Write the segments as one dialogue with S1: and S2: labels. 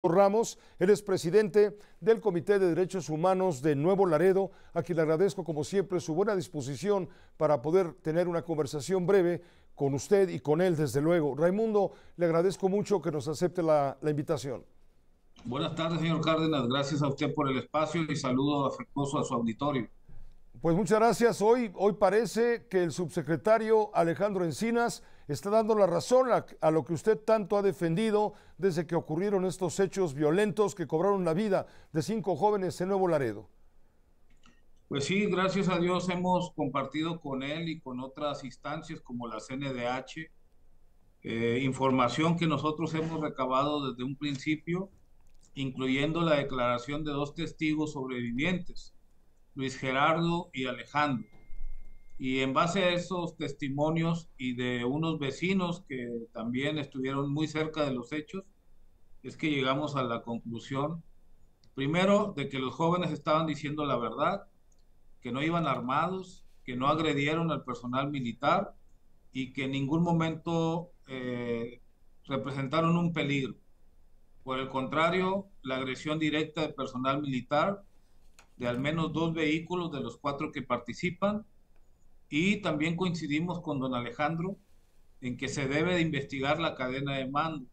S1: Ramos, él es presidente del Comité de Derechos Humanos de Nuevo Laredo, a quien le agradezco como siempre su buena disposición para poder tener una conversación breve con usted y con él, desde luego. Raimundo, le agradezco mucho que nos acepte la invitación.
S2: Buenas tardes, señor Cárdenas. Gracias a usted por el espacio y saludo afectuoso a su auditorio.
S1: Pues muchas gracias. Hoy parece que el subsecretario Alejandro Encinas está dando la razón a lo que usted tanto ha defendido desde que ocurrieron estos hechos violentos que cobraron la vida de 5 jóvenes en Nuevo Laredo.
S2: Pues sí, gracias a Dios hemos compartido con él y con otras instancias como la CNDH, información que nosotros hemos recabado desde un principio, incluyendo la declaración de 2 testigos sobrevivientes, Luis Gerardo y Alejandro. Y en base a esos testimonios y de unos vecinos que también estuvieron muy cerca de los hechos, es que llegamos a la conclusión, primero, de que los jóvenes estaban diciendo la verdad, que no iban armados, que no agredieron al personal militar y que en ningún momento representaron un peligro. Por el contrario, la agresión directa del personal militar, de al menos 2 vehículos de los 4 que participan, y también coincidimos con don Alejandro en que se debe de investigar la cadena de mando,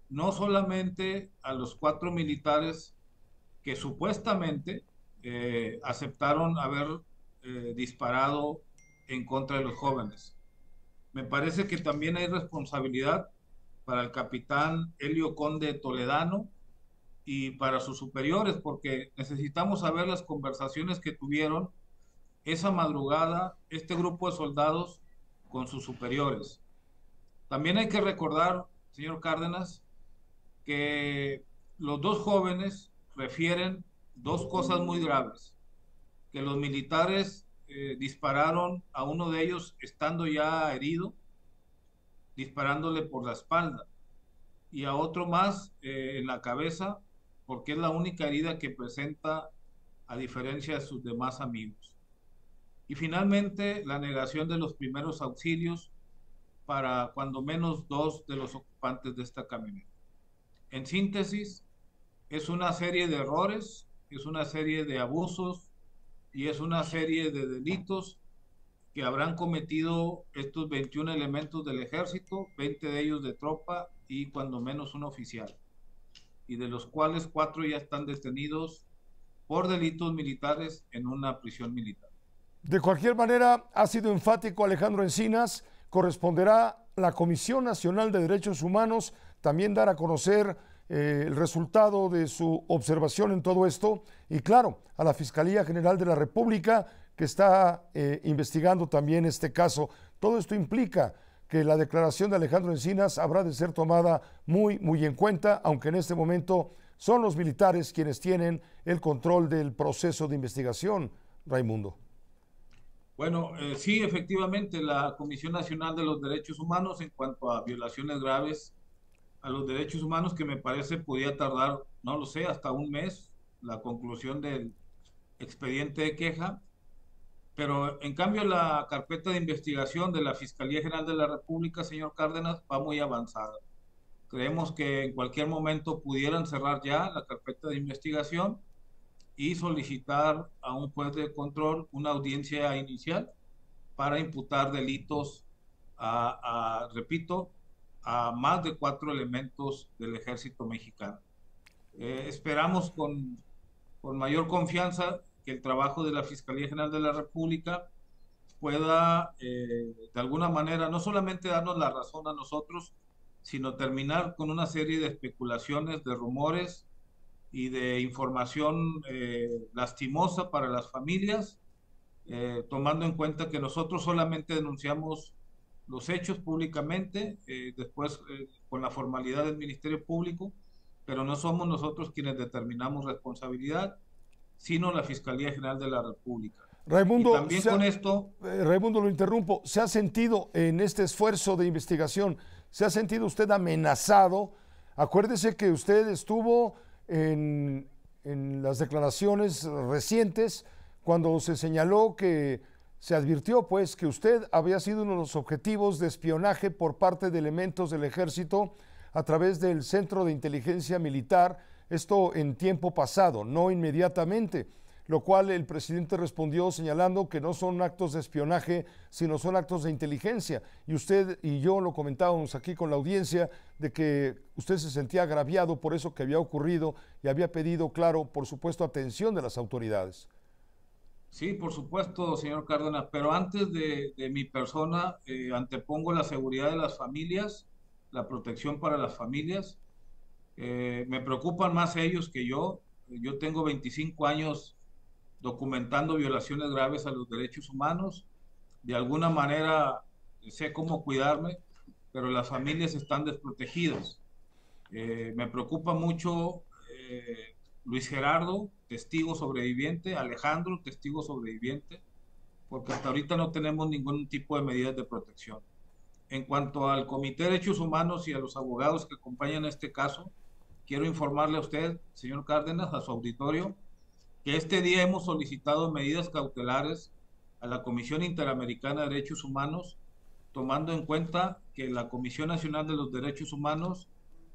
S2: no solamente a los 4 militares que supuestamente aceptaron haber disparado en contra de los jóvenes. Me parece que también hay responsabilidad para el capitán Helio Conde Toledano y para sus superiores, porque necesitamos saber las conversaciones que tuvieron esa madrugada este grupo de soldados con sus superiores. También hay que recordar, señor Cárdenas, que los 2 jóvenes refieren 2 cosas muy graves, que los militares dispararon a uno de ellos estando ya herido, disparándole por la espalda, y a otro más en la cabeza, porque es la única herida que presenta a diferencia de sus demás amigos. Y finalmente, la negación de los primeros auxilios para cuando menos 2 de los ocupantes de esta camioneta. En síntesis, es una serie de errores, es una serie de abusos y es una serie de delitos que habrán cometido estos 21 elementos del ejército, 20 de ellos de tropa y cuando menos un oficial, y de los cuales 4 ya están detenidos por delitos militares en una prisión militar.
S1: De cualquier manera, ha sido enfático Alejandro Encinas. Corresponderá a la Comisión Nacional de Derechos Humanos también dar a conocer el resultado de su observación en todo esto, y claro, a la Fiscalía General de la República, que está investigando también este caso. Todo esto implica que la declaración de Alejandro Encinas habrá de ser tomada muy en cuenta, aunque en este momento son los militares quienes tienen el control del proceso de investigación, Raimundo.
S2: Bueno, sí, efectivamente, la Comisión Nacional de los Derechos Humanos, en cuanto a violaciones graves a los derechos humanos, que me parece podía tardar, no lo sé, hasta un mes, la conclusión del expediente de queja, pero en cambio la carpeta de investigación de la Fiscalía General de la República, señor Cárdenas, va muy avanzada. Creemos que en cualquier momento pudieran cerrar ya la carpeta de investigación y solicitar a un juez de control una audiencia inicial para imputar delitos repito, a más de 4 elementos del ejército mexicano. Esperamos con mayor confianza que el trabajo de la Fiscalía General de la República pueda de alguna manera no solamente darnos la razón a nosotros, sino terminar con una serie de especulaciones, de rumores y de información lastimosa para las familias, tomando en cuenta que nosotros solamente denunciamos los hechos públicamente, después con la formalidad del Ministerio Público, pero no somos nosotros quienes determinamos responsabilidad, sino la Fiscalía General de la República. Y
S1: Raimundo,
S2: también con esto...
S1: Raimundo, lo interrumpo. ¿Se ha sentido en este esfuerzo de investigación, se ha sentido usted amenazado? Acuérdese que usted estuvo en las declaraciones recientes cuando se señaló que se advirtió que usted había sido uno de los objetivos de espionaje por parte de elementos del ejército a través del Centro de Inteligencia Militar, esto en tiempo pasado, no inmediatamente, lo cual el presidente respondió señalando que no son actos de espionaje, sino son actos de inteligencia. Y usted y yo lo comentábamos aquí con la audiencia, de que usted se sentía agraviado por eso que había ocurrido y había pedido, claro, por supuesto, atención de las autoridades.
S2: Sí, por supuesto, señor Cárdenas, pero antes de mi persona, antepongo la seguridad de las familias, la protección para las familias. Me preocupan más ellos que yo. Yo tengo 25 años documentando violaciones graves a los derechos humanos. De alguna manera sé cómo cuidarme, pero las familias están desprotegidas. Me preocupa mucho Luis Gerardo, testigo sobreviviente, Alejandro, testigo sobreviviente, porque hasta ahorita no tenemos ningún tipo de medidas de protección. En cuanto al Comité de Derechos Humanos y a los abogados que acompañan este caso, quiero informarle a usted, señor Cárdenas, a su auditorio, que este día hemos solicitado medidas cautelares a la Comisión Interamericana de Derechos Humanos, tomando en cuenta que la Comisión Nacional de los Derechos Humanos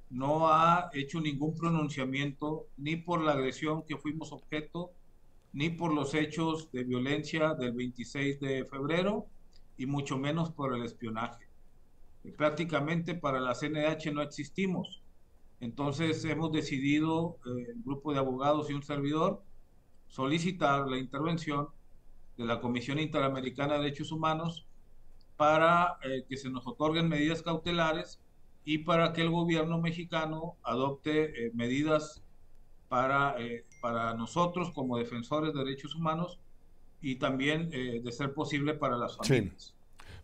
S2: no ha hecho ningún pronunciamiento ni por la agresión que fuimos objeto, ni por los hechos de violencia del 26 de febrero, y mucho menos por el espionaje. Prácticamente para la CNDH no existimos. Entonces hemos decidido, el grupo de abogados y un servidor, solicitar la intervención de la Comisión Interamericana de Derechos Humanos para que se nos otorguen medidas cautelares y para que el gobierno mexicano adopte medidas para nosotros como defensores de derechos humanos y también, de ser posible, para las familias.
S1: Sí.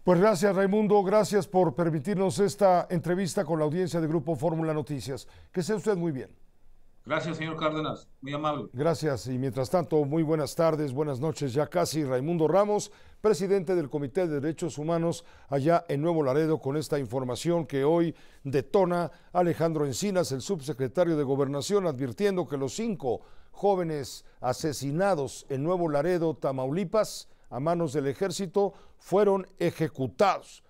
S1: Pues gracias, Raimundo, gracias por permitirnos esta entrevista con la audiencia de Grupo Fórmula Noticias. Que sea usted muy bien.
S2: Gracias, señor Cárdenas, muy amable.
S1: Gracias, y mientras tanto, muy buenas tardes, buenas noches, ya casi. Raimundo Ramos, presidente del Comité de Derechos Humanos allá en Nuevo Laredo, con esta información que hoy detona Alejandro Encinas, el subsecretario de Gobernación, advirtiendo que los 5 jóvenes asesinados en Nuevo Laredo, Tamaulipas, a manos del ejército, fueron ejecutados.